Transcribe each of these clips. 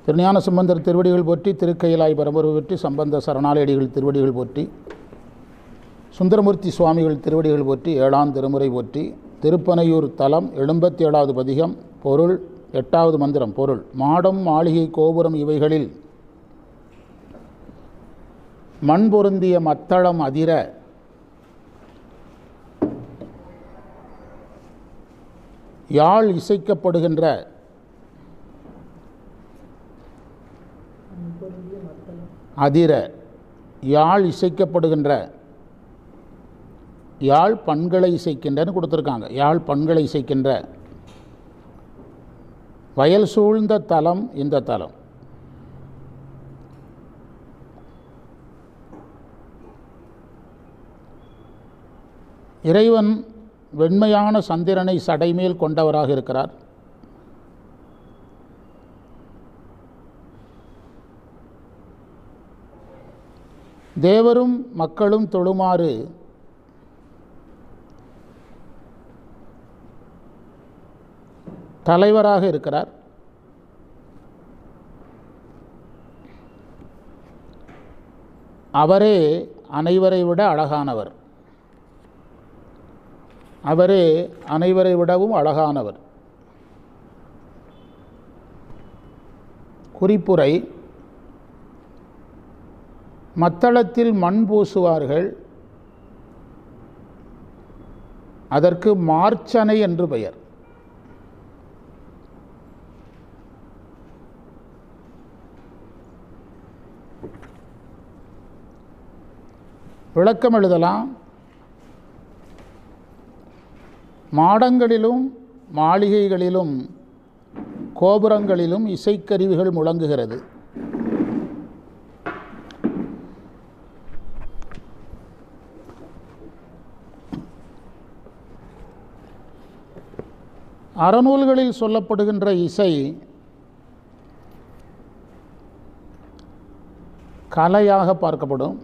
திருஞான சம்பந்தர் திருவடிகள் போற்றி, திருக்கையிலாய் பரம்பரை போற்றி, சம்பந்த சரணாலயடிகள் திருவடிகள் போற்றி, சுந்தரமூர்த்தி சுவாமிகள் திருவடிகள் போற்றி, ஏழாம் திருமுறை போற்றி. திருப்பனையூர் தலம் 87வது பதிகம். பொருள் 8வது மந்திரம். பொருள்: மாடம் மாளிகை கோபுரம் இவைகளில் மண் பொருந்திய மத்தளம் அதிர யாழ் இசைக்கப்படுகின்ற யாழ் இசைக்கப்படுகின்ற யாழ் பண்களை இசைக்கின்றன்னு கொடுத்துருக்காங்க. யாழ் பண்களை இசைக்கின்ற வயல் சூழ்ந்த தலம் இந்த தலம். இறைவன் வெண்மையான சந்திரனை சடைமேல் கொண்டவராக இருக்கிறார். தேவரும் மக்களும் தொழுமாறு தலைவராக இருக்கிறார். அவரே அனைவரை விட அழகானவர். அவரே அனைவரை விடவும் அழகானவர். குறிப்புரை: மத்தளத்தில் மண் பூசுவார்கள். அதற்கு மார்ச்சனை என்று பெயர். விளக்கம் எழுதலாம்: மாடங்களிலும் மாளிகைகளிலும் கோபுரங்களிலும் இசைக்கருவிகள் முழங்குகிறது. அறநூல்களில் சொல்லப்படுகின்ற இசை கலையாக பார்க்கப்படும்.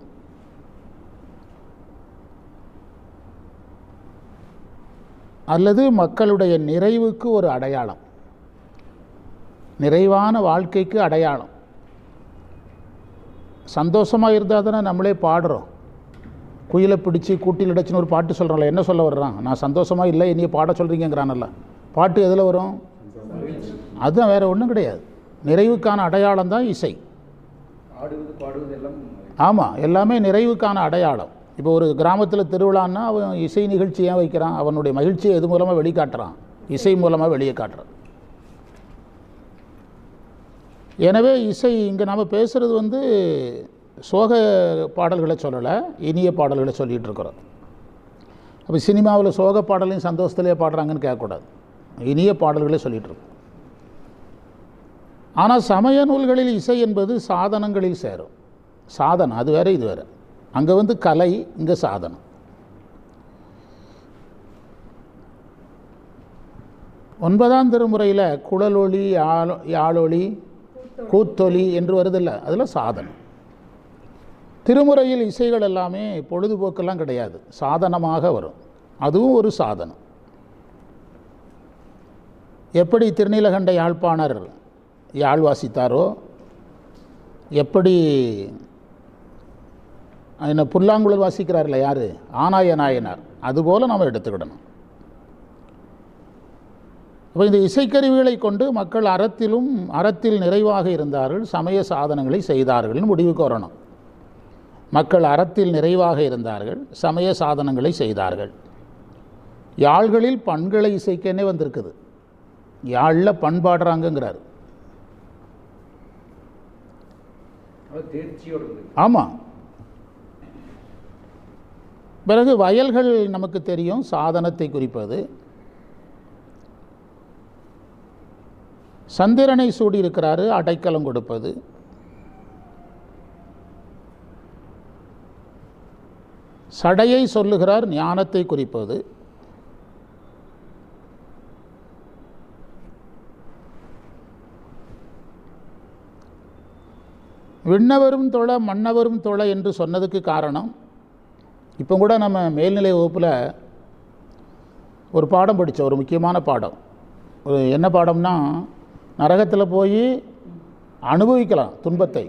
அல்லது மக்களுடைய நிறைவுக்கு ஒரு அடையாளம், நிறைவான வாழ்க்கைக்கு அடையாளம். சந்தோஷமாக இருந்தால் தானே நம்மளே பாடுறோம். குயிலை பிடிச்சி கூட்டில் அடைச்சின்னு ஒரு பாட்டு சொல்கிறோம்ல, என்ன சொல்ல வர்றான்? நான் சந்தோஷமாக இல்லை, என்னைய பாட சொல்கிறீங்கிறானல்ல. பாட்டு எதில் வரும்? அதுதான், வேறு ஒன்றும் கிடையாது. நிறைவுக்கான அடையாளம் தான் இசை. ஆமாம், எல்லாமே நிறைவுக்கான அடையாளம். இப்போ ஒரு கிராமத்தில் திருவிழான்னா அவன் இசை நிகழ்ச்சி ஏன் வைக்கிறான்? அவனுடைய மகிழ்ச்சியை எது மூலமாக வெளிக்காட்டுறான்? இசை மூலமாக வெளியே காட்டுறான். எனவே இசை இங்கே நம்ம பேசுகிறது சோக பாடல்களை சொல்லலை, இனிய பாடல்களை சொல்லிகிட்டு இருக்கிறோம். அப்போ சினிமாவில் சோக பாடலையும் சந்தோஷத்துலேயே பாடுறாங்கன்னு கேட்கக்கூடாது. இனிய பாடல்களே சொல்லிகிட்டு இருக்கோம். ஆனால் சமய நூல்களில் இசை என்பது சாதனங்களில் சேரும். சாதனம் அது வேறு, இது வேறு. அங்கே கலை, இங்கே சாதனம். ஒன்பதாம் திருமுறையில் குழலொளி, யாழொளி, கூத்தொலி என்று வருதில்லை, அதில் சாதனம். திருமுறையில் இசைகள் எல்லாமே பொழுதுபோக்கெல்லாம் கிடையாது, சாதனமாக வரும். அதுவும் ஒரு சாதனம். எப்படி திருநீலகண்ட யாழ்ப்பாணர் யாழ் வாசித்தாரோ, எப்படி என்ன புல்லாங்குழல் வாசிக்கிறார்ல யார்? ஆனாய நாயனார். அதுபோல் நம்ம எடுத்துக்கிடணும். அப்போ இந்த இசைக்கருவிகளை கொண்டு மக்கள் அறத்தில் நிறைவாக இருந்தார்கள், சமய சாதனங்களை செய்தார்கள்னு முடிவுக்கு வரணும். மக்கள் அறத்தில் நிறைவாக இருந்தார்கள், சமய சாதனங்களை செய்தார்கள். யாழ்களில் பண்களை இசைக்கனே வந்திருக்குது. யாழில் பண்பாடுறாங்கங்கிறார். ஆமாம். பிறகு வயல்கள் நமக்கு தெரியும், சாதனத்தை குறிப்பது. சந்திரனை சூடியிருக்கிறாரு, அடைக்கலம் கொடுப்பது. சடையை சொல்லுகிறார், ஞானத்தை குறிப்பது. விண்ணவரும் தொழ மன்னவரும் தொழ என்று சொன்னதுக்கு காரணம், இப்போ கூட நம்ம மேல்நிலை வகுப்பில் ஒரு பாடம் படித்தோம், ஒரு முக்கியமான பாடம். என்ன பாடம்னா, நரகத்தில் போய் அனுபவிக்கலாம் துன்பத்தை,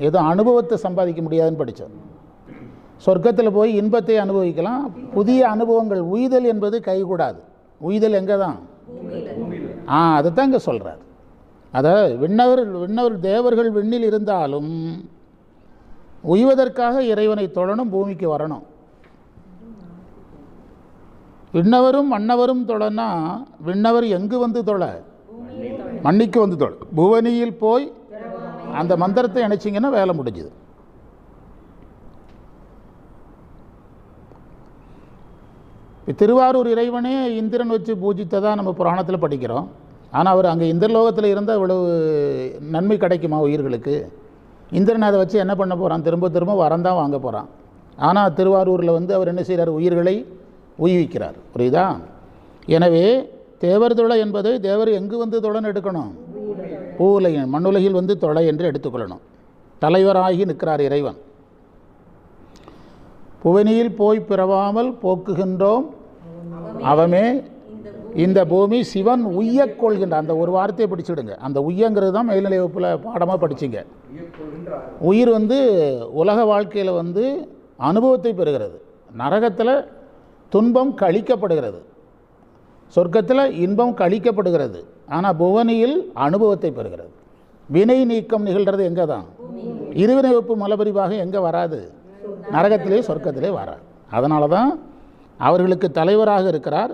ஏதோ அனுபவத்தை சம்பாதிக்க முடியாதுன்னு படித்தோம். சொர்க்கத்தில் போய் இன்பத்தை அனுபவிக்கலாம், புதிய அனுபவங்கள். உய்தல் என்பது கைகூடாது. உய்தல் எங்கே தான்? அதைத்தான் இங்கே சொல்கிறார். அதாவது விண்ணவர் தேவர்கள் விண்ணில் இருந்தாலும் உய்வதற்காக இறைவனை தொழணும், பூமிக்கு வரணும். விண்ணவரும் மன்னவரும் தொழனா, விண்ணவர் எங்கு வந்து தொழ? மன்னிக்கு வந்து தொழ. புவனியில் போய் அந்த மந்திரத்தை இணைச்சிங்கன்னா வேலை முடிஞ்சுது. திருவாரூர் இறைவனே இந்திரன் வச்சு பூஜித்ததாக நம்ம புராணத்தில் படிக்கிறோம். ஆனால் அவர் அங்கே இந்திரலோகத்தில் இருந்தால் இவ்வளவு நன்மை கிடைக்குமா உயிர்களுக்கு? இந்திரன் அதை வச்சு என்ன பண்ண போகிறான்? திரும்ப திரும்ப வரந்தான் வாங்க போகிறான். ஆனால் திருவாரூரில் வந்து அவர் என்ன செய்கிறார்? உயிர்களை உய்விக்கிறார். புரியுதா? எனவே தேவர் தொழ என்பதை தேவர் எங்கு வந்து தொழன்னு எடுக்கணும்? பூவுலகின் மண்ணுலகில் வந்து தொழ என்று எடுத்துக்கொள்ளணும். தலைவராகி நிற்கிறார் இறைவன். புவனியில் போய் பிறவாமல் போக்குகின்றோம் அவமே இந்த பூமி சிவன் உய்யக் கொள்கின்ற அந்த ஒரு வார்த்தையை படிச்சுடுங்க. அந்த உய்யங்கிறது தான் மேல்நிலை வகுப்பில் பாடமாக படிச்சிங்க. உயிர் வந்து உலக வாழ்க்கையில் வந்து அனுபவத்தை பெறுகிறது. நரகத்தில் துன்பம் கழிக்கப்படுகிறது, சொர்க்கத்தில் இன்பம் கழிக்கப்படுகிறது. ஆனால் புவனியில் அனுபவத்தை பெறுகிறது. வினை நீக்கம் நிகழ்கிறது எங்கே தான்? இருவினை வகுப்பு மலபரிவாக எங்கே வராது? நரகத்திலே சொர்க்கத்திலே வராது. அதனால தான் அவர்களுக்கு தலைவராக இருக்கிறார்.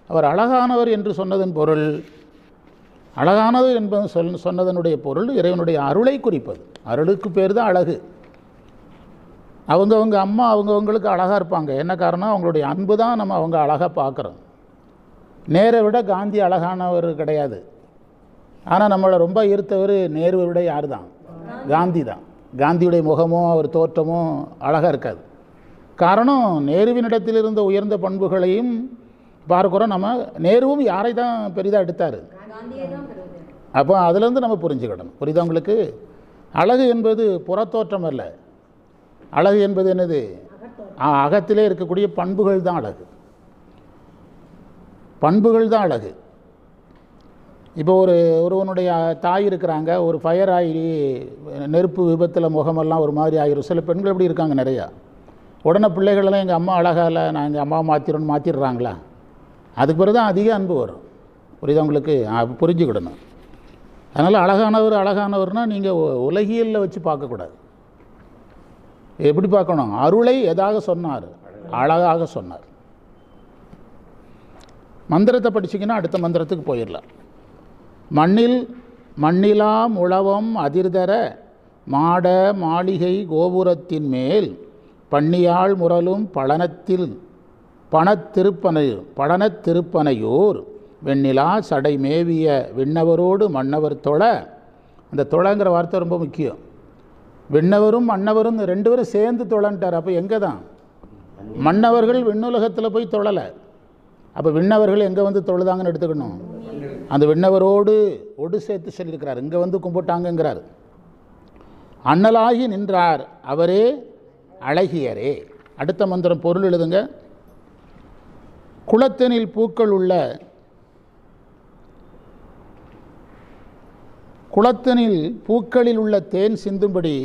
அவர் அழகானவர் என்று சொன்னதன் பொருள், அழகானது என்பது சொன்னதனுடைய பொருள் இறைவனுடைய அருளை குறிப்பது. அருளுக்கு பேர் தான் அழகு. அவங்கவுங்க அம்மா அவங்கவுங்களுக்கு அழகாக இருப்பாங்க. என்ன காரணம்? அவங்களுடைய அன்பு தான் நம்ம அவங்க அழகாக பார்க்குறோம். நேரை விட காந்தி அழகானவர் கிடையாது. ஆனால் நம்மளை ரொம்ப ஈர்த்தவர் நேருவை விட யார் தான்? காந்தி தான். காந்தியுடைய முகமோ அவர் தோற்றமோ அழகாக இருக்காது. காரணம், நேருவினிடத்தில் இருந்த உயர்ந்த பண்புகளையும் பார்க்குறோம். நம்ம நேருவும் யாரை தான் பெரிதாக எடுத்தார்? அப்போ அதுலேருந்து நம்ம புரிஞ்சுக்கிடணும். புரியுதா உங்களுக்கு? அழகு என்பது புறத்தோற்றம் அல்ல. அழகு என்பது என்னது? அகத்திலே இருக்கக்கூடிய பண்புகள் தான் அழகு. பண்புகள் தான் அழகு. இப்போ ஒருவனுடைய தாய் இருக்கிறாங்க, ஒரு ஃபயர் ஆகி நெருப்பு விபத்தில் முகமெல்லாம் ஒரு மாதிரி ஆகிரும். சில பெண்கள் எப்படி இருக்காங்க நிறையா. உடனே பிள்ளைகளெல்லாம் எங்கள் அம்மா அழகாக இல்லை, நான் எங்கள் அம்மாவை மாற்றிடுறாங்களா? அதுக்கு பிறகு தான் அதிக அன்பு வரும். புரியுதா உங்களுக்கு? புரிஞ்சுக்கிடணும். அதனால் அழகானவர்னால் நீங்கள் உலகியலில் வச்சு பார்க்கக்கூடாது. எப்படி பார்க்கணும்? அருளை எதாக சொன்னார்? அழகாக சொன்னார். மந்திரத்தை படிச்சிங்கன்னா அடுத்த மந்திரத்துக்கு போயிடலாம். மண்ணிலாம் உழவம் அதிர்தர மாட மாளிகை கோபுரத்தின் மேல் பண்ணியாள் முரலும் பழனத்திருப்பனையூர் வெண்ணிலா சடை மேவிய விண்ணவரோடு மன்னவர் தொழ. அந்த தொழங்கிற வார்த்தை ரொம்ப முக்கியம். விண்ணவரும் மன்னவரும் ரெண்டு பேரும் சேர்ந்து தொழன்ட்டார். அப்போ எங்கே தான்? மன்னவர்கள் விண்ணுலகத்தில் போய் தொழலை. அப்போ விண்ணவர்கள் எங்கே வந்து தொழுதாங்கன்னு எடுத்துக்கணும். அந்த விண்ணவரோடு சேர்த்து சொல்லியிருக்கிறார். இங்கே வந்து கும்பிட்டாங்கங்கிறார். அண்ணலாகி நின்றார் அவரே அழகியரே. அடுத்த மந்திரம் பொருள் எழுதுங்க. குளத்தினில் பூக்கள் உள்ள குளத்தினில் பூக்களில் உள்ள தேன் சிந்தும்படி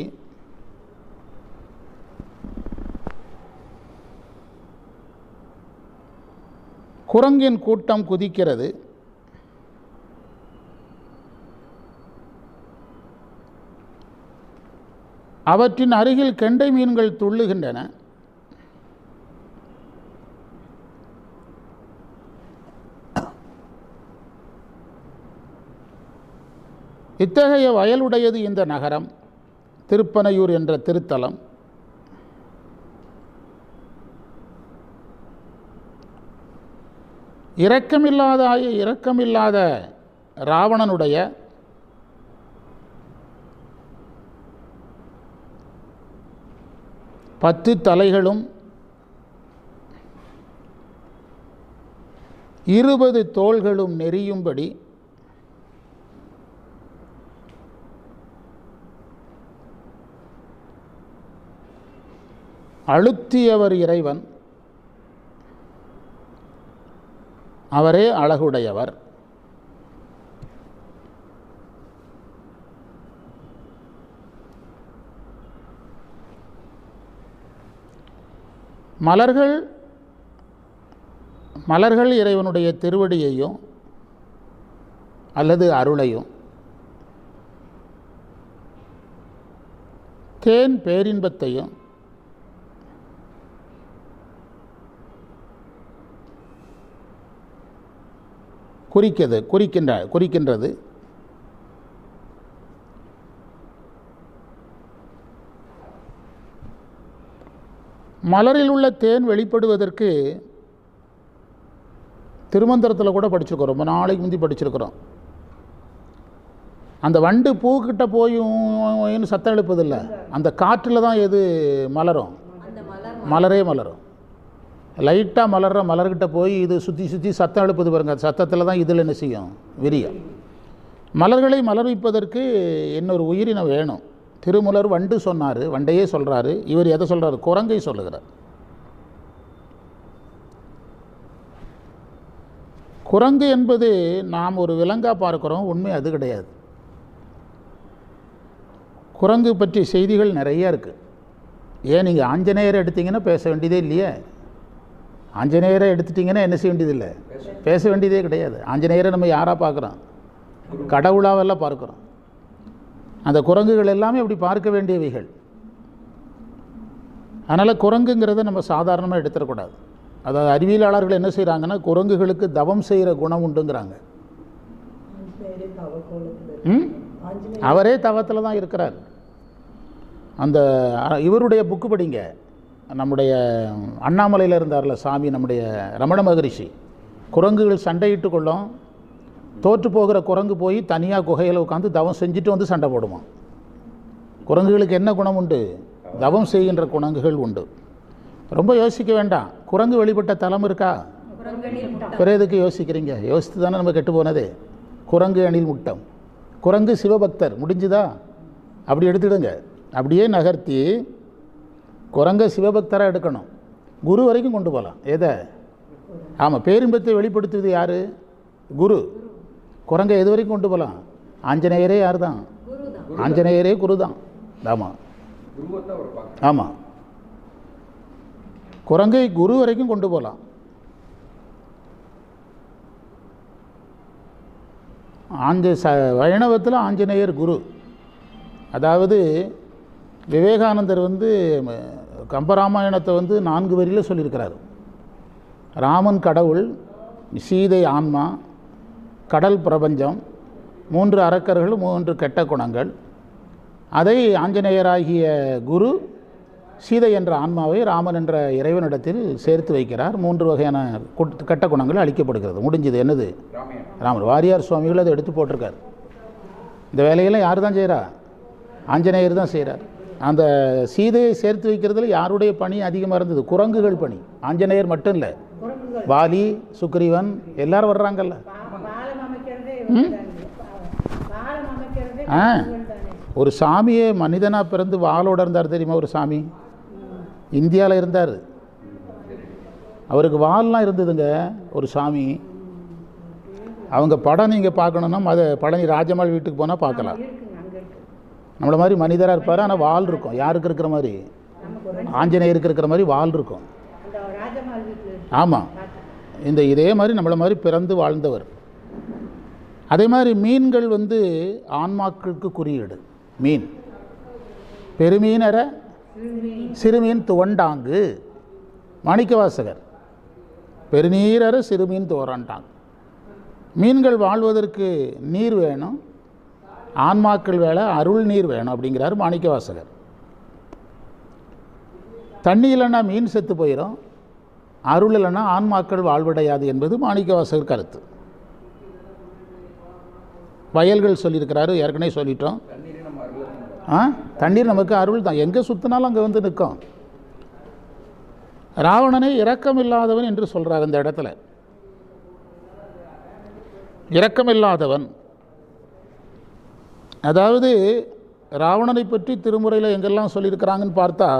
குரங்கின் கூட்டம் குதிக்கிறது. அவற்றின் அருகில் கெண்டை மீன்கள் துள்ளுகின்றன. இத்தகைய வயலுடையது இந்த நகரம், திருப்பனையூர் என்ற திருத்தலம். இரக்கமில்லாத ராவணனுடைய பத்து தலைகளும் 20 தோள்களும் நெறியும்படி அழுத்தியவர் இறைவன், அவரே அழகுடையவர். மலர்கள் மலர்கள் இறைவனுடைய திருவடியையும் அல்லது அருளையும், தேன் பேரின்பத்தையும், குறிக்கின்றது. மலரில் உள்ள தேன் வெளிப்படுவதற்கு திருமந்திரத்தில் கூட படிச்சிருக்கிறோம், ரொம்ப நாளைக்கு முந்தி படிச்சிருக்கிறோம். அந்த வண்டு பூக்கிட்ட போயும் சத்தம் எழுப்பதில்லை, அந்த காற்றில் தான் எது மலரும், மலரே மலரும். லைட்டாக மலர்ற மலர்கிட்ட போய் இது சுற்றி சுற்றி சத்தம் எழுப்புது பாருங்க, அந்த சத்தத்தில் தான் இதில் என்ன செய்யும், விரியும். மலர்களை மலர்விப்பதற்கு இன்னொரு உயிரினம் வேணும். திருமலர் வண்டு சொன்னார், வண்டையே சொல்கிறாரு. இவர் எதை சொல்கிறார், குரங்கை சொல்லுகிறார். குரங்கு என்பது நாம் ஒரு விலங்காக பார்க்குறோம், உண்மை அது கிடையாது. குரங்கு பற்றி செய்திகள் நிறைய இருக்குது. ஏன் நீங்கள் ஆஞ்சநேயரை எடுத்திங்கன்னா பேச வேண்டியதே இல்லையே. ஆஞ்சநேயரை எடுத்துட்டிங்கன்னா என்ன செய்ய வேண்டியதில்லை, பேச வேண்டியதே கிடையாது. ஆஞ்சநேயரை நம்ம யாராக பார்க்குறோம், கடவுளாவெல்லாம் பார்க்குறோம். அந்த குரங்குகள் எல்லாமே அப்படி பார்க்க வேண்டியவைகள். அதனால் குரங்குங்கிறத நம்ம சாதாரணமாக எடுத்துடக்கூடாது. அதாவது அறிவியலாளர்கள் என்ன செய்கிறாங்கன்னா, குரங்குகளுக்கு தவம் செய்கிற குணம் உண்டுங்கிறாங்க. அவரே தவத்தில் தான் இருக்கிறார். அந்த இவருடைய புக்கு படிங்க, நம்முடைய அண்ணாமலையில் இருந்தார்ல சாமி, நம்முடைய ரமண மகரிஷி. குரங்குகள் சண்டையிட்டு கொள்ளும், தோற்று போகிற குரங்கு போய் தனியாக குகையில் உட்காந்து தவம் செஞ்சுட்டு வந்து சண்டை போடுமா. குரங்குகளுக்கு என்ன குணம் உண்டு, தவம் செய்கின்ற குரங்குகள் உண்டு. ரொம்ப யோசிக்க வேண்டாம். குரங்கு வெளிப்பட்ட தலம் இருக்கா, பிற எதுக்கு யோசிக்கிறீங்க, யோசித்து தானே நம்ம கெட்டு போனதே. குரங்கு அணில் முட்டம், குரங்கு சிவபக்தர், முடிஞ்சுதா? அப்படி எடுத்துடுங்க. அப்படியே நகர்த்தி குரங்கை சிவபக்தராக எடுக்கணும், குரு வரைக்கும் கொண்டு போகலாம். எதை? ஆமாம், பேரின்பத்தை வெளிப்படுத்துவது யார், குரு. குரங்கை எது வரைக்கும் கொண்டு போகலாம், ஆஞ்சநேயரே யார் தான், ஆஞ்சநேயரே குரு தான். ஆமாம் ஆமாம், குரங்கை குரு வரைக்கும் கொண்டு போகலாம். வைணவத்தில் ஆஞ்சநேயர் குரு. அதாவது விவேகானந்தர் கம்பராமாயணத்தை 4 வரியில் சொல்லியிருக்கிறார். ராமன் கடவுள், சீதை ஆன்மா, கடல் பிரபஞ்சம், 3 அரக்கர்கள், 3 கெட்ட குணங்கள். அதை ஆஞ்சநேயராகிய குரு சீதை என்ற ஆன்மாவை ராமன் என்ற இறைவனிடத்தில் சேர்த்து வைக்கிறார். 3 வகையான கெட்ட குணங்கள் அழிக்கப்படுகிறது. முடிஞ்சது. என்னது? ராமர். வாரியார் சுவாமிகள் அதை எடுத்து போட்டிருக்கார். இந்த வேலையெல்லாம் யார் தான் செய்கிறா, ஆஞ்சநேயர் தான் செய்கிறார். அந்த சீதையை சேர்த்து வைக்கிறதுல யாருடைய பணி அதிகமாக இருந்தது, குரங்குகள் பணி. ஆஞ்சநேயர் மட்டும் இல்லை, வாலி, சுக்ரீவன் எல்லாரும் வர்றாங்கல்ல. ஒரு சாமியே மனிதனாக பிறந்து வாளோடு இருந்தார் தெரியுமா? ஒரு சாமி இந்தியாவில் இருந்தார், அவருக்கு வால்லாம் இருந்ததுங்க. ஒரு சாமி, அவங்க படம் நீங்கள் பார்க்கணுன்னா அதை பழனி ராஜம்மாள் வீட்டுக்கு போனால் பார்க்கலாம். நம்மளை மாதிரி மனிதராக இருப்பார், ஆனால் வால் இருக்கும். யாருக்கு இருக்கிற மாதிரி? ஆஞ்சநேயருக்கு இருக்கிற மாதிரி வால் இருக்கும். ஆமாம், இதே மாதிரி நம்மளை மாதிரி பிறந்து வாழ்ந்தவர். அதே மாதிரி மீன்கள் ஆன்மாக்களுக்கு குறியீடு. மீன் பெருமீனர சிறுமீன் துவண்டாங்கு, மாணிக்கவாசகர். பெருநீரர சிறுமீன் துவண்டாங்கு. மீன்கள் வாழ்வதற்கு நீர் வேணும், ஆன்மாக்கள் வேலை அருள் நீர் வேணும் அப்படிங்கிறார் மாணிக்கவாசகர். தண்ணி இல்லைன்னா மீன் செத்து போயிடும், அருள் இல்லைன்னா ஆன்மாக்கள் வாழ்வடையாது என்பது மாணிக்கவாசகர் கருத்து. வயல்கள் சொல்லியிருக்கிறாரு, ஏற்கனவே சொல்லிட்டோம். தண்ணீர் நமக்கு அருள் தான், எங்கே சுற்றினாலும் அங்கே நிற்கும். ராவணனை இரக்கமில்லாதவன் என்று சொல்கிறார் இந்த இடத்துல. இரக்கமில்லாதவன், அதாவது ராவணனை பற்றி திருமுறையில் எங்கெல்லாம் சொல்லியிருக்கிறாங்கன்னு பார்த்தா,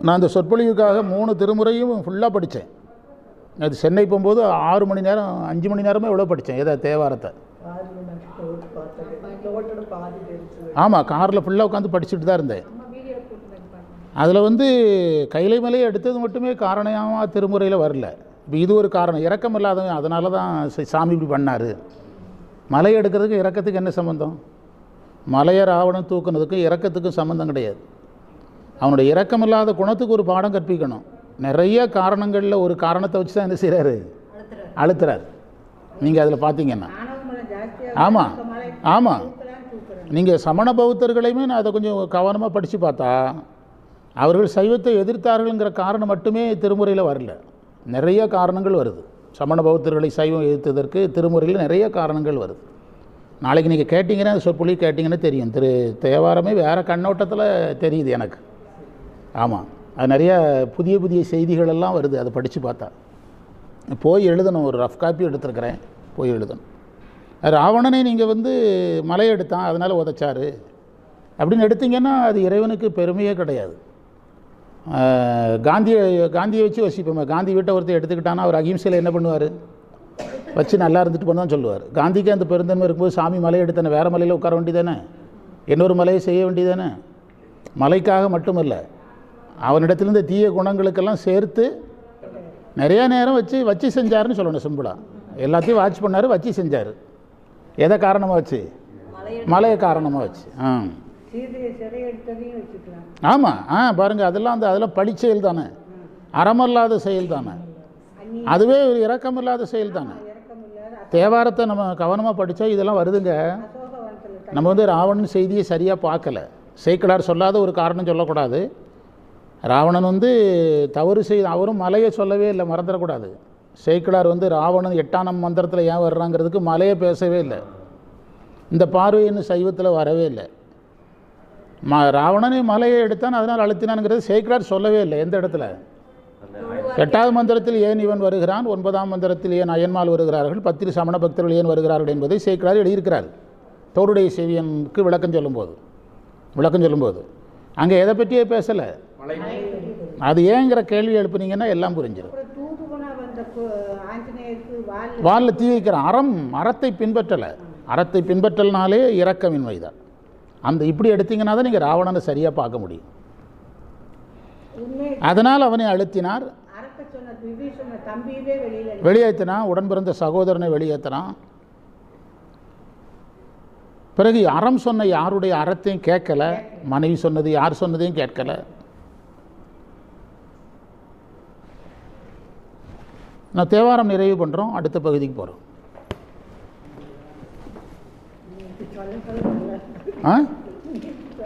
நான் இந்த சொற்பொழிவுக்காக 3 திருமுறையும் ஃபுல்லாக படித்தேன். அது சென்னை போகும்போது 6 மணி நேரம் 5 மணி நேரமே எவ்வளோ படித்தேன். எதை? தேவாரத்தை. ஆமாம், காரில் ஃபுல்லாக உட்காந்து படிச்சுட்டு தான் இருந்தேன். அதில் வந்து கைலை மலையை எடுத்தது மட்டுமே காரணமாக திருமுறையில் வரல. இப்போ இது ஒரு காரணம், இரக்கம் இல்லாதவன், அதனால தான் சாமி இப்படி பண்ணார். மலை எடுக்கிறதுக்கு இரக்கத்துக்கு என்ன சம்மந்தம்? மலையை ராவணன் தூக்குனதுக்கும் இரக்கத்துக்கும் சம்மந்தம் கிடையாது. அவனுடைய இரக்கமில்லாத குணத்துக்கு ஒரு பாடம் கற்பிக்கணும். நிறைய காரணங்களில் ஒரு காரணத்தை வச்சு தான் என்ன செய்கிறாரு, அழுத்துறாரு. நீங்கள் அதில் பார்த்தீங்கன்னா ஆமாம் ஆமாம், நீங்கள் சமண பௌத்தர்களையுமே நான் அதை கொஞ்சம் கவனமாக படித்து பார்த்தா அவர்கள் சைவத்தை எதிர்த்தார்கள்ங்கிற காரணம் மட்டுமே திருமுறையில் வரல. நிறைய காரணங்கள் வருது. சமண பௌத்தர்களை சைவம் எதிர்த்ததற்கு திருமுறையில் நிறைய காரணங்கள் வருது. நாளைக்கு நீங்கள் கேட்டிங்கன்னா சொற்பொழி கேட்டிங்கன்னா தெரியும். தேவாரமே வேறு கண்ணோட்டத்தில் தெரியுது எனக்கு. ஆமாம், அது நிறைய புதிய புதிய செய்திகளெல்லாம் வருது. அதை படித்து பார்த்தா போய் எழுதணும். ஒரு ரஃப் காப்பி எடுத்துருக்கிறேன், போய் எழுதணும். ராவணனை நீங்கள் வந்து மலை எடுத்தான் அதனால் உதைச்சார் அப்படின்னு எடுத்திங்கன்னா அது இறைவனுக்கு பெருமையே கிடையாது. காந்தியை வச்சு வசிப்போமே, காந்தி வீட்டை ஒருத்தர் எடுத்துக்கிட்டான்னா அவர் அகிம்சையில் என்ன பண்ணுவார், வச்சு நல்லா இருந்துட்டு பண்ண தான் சொல்லுவார். காந்திக்கு அந்த பெருந்தன்மை இருக்கும்போது சாமி மலை எடுத்தானே, வேறு மலையில் உட்கார வேண்டியதானே, இன்னொரு மலையை செய்ய வேண்டியதானே. மலைக்காக மட்டுமல்ல, அவனிடத்துலேருந்து தீய குணங்களுக்கெல்லாம் சேர்த்து நிறையா நேரம் வச்சு செஞ்சாருன்னு சொல்லணும். சிம்பிளாக எல்லாத்தையும் வாட்ச் பண்ணார், வச்சு செஞ்சார். எதை காரணமாக வச்சு? மலையை காரணமாக வச்சு. ஆமாம், பாருங்கள், அதெல்லாம் பழி செயல் தானே, அறமல்லாத செயல் தானே, அதுவே ஒரு இரக்கமில்லாத செயல் தானே. தேவாரத்தை நம்ம கவனமாக படித்தா இதெல்லாம் வருதுங்க. நம்ம வந்து ராவணன் செய்தியை சரியாக பார்க்கல. சேக்கிழார் சொல்லாத ஒரு காரணம் சொல்லக்கூடாது. ராவணன் வந்து தவறு செய்து அவரும் மலையை சொல்லவே இல்லை, மறந்துடக்கூடாது. சேக்கிழார் வந்து ராவணன் 8ஆம் மந்திரத்தில் ஏன் வர்றாங்கிறதுக்கு மலையை பேசவே இல்லை. இந்த பார்வைன்னு சைவத்தில் வரவே இல்லை. ராவணனை மலையை எடுத்தான் அதனால் அழுத்தினான்ங்கிறது சேக்கிழார் சொல்லவே இல்லை. எந்த இடத்துல? 8ஆவது மந்திரத்தில் ஏன் இவன் வருகிறான், 9ஆம் மந்திரத்தில் ஏன் அயன்மால் வருகிறார்கள், 10 சமண பக்தர்கள் ஏன் வருகிறார்கள் என்பதை சேக்கிழார் எழுதியிருக்கிறார். தோருடைய செவியனுக்கு விளக்கம் சொல்லும்போது அங்கே எதை பற்றியே பேசலை. அது ஏங்கிற கேள்வி எழுப்புனீங்கன்னா எல்லாம் புரிஞ்சிடும். வாலில் தீ வைக்கிறான். அறத்தை பின்பற்றலை. அறத்தை பின்பற்றல்னாலே இரக்கமின்மை தான். இப்படி எடுத்தீங்கன்னா தான் நீங்கள் ராவணனை சரியாக பார்க்க முடியும். அதனால் அவனை அழுத்தினார், வெளியேற்றினான், உடன் பிறந்த சகோதரனை வெளியேற்றினான். பிறகு அறம் சொன்ன யாருடைய அறத்தையும் கேட்கலை, மனைவி சொன்னது யார் சொன்னதையும் கேட்கலை. நான் தேவாரம் நிறைவு பண்ணுறோம், அடுத்த பகுதிக்கு போகிறோம்.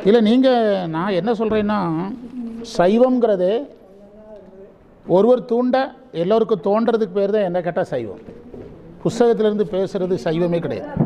இல்லை, நான் என்ன சொல்கிறேன்னா, சைவங்கிறது ஒருவர் தூண்ட எல்லோருக்கும் தோன்றதுக்கு பேர் தான் என்ன கேட்டால் சைவம். புஸ்தகத்திலேருந்து பேசுகிறது சைவமே கிடையாது.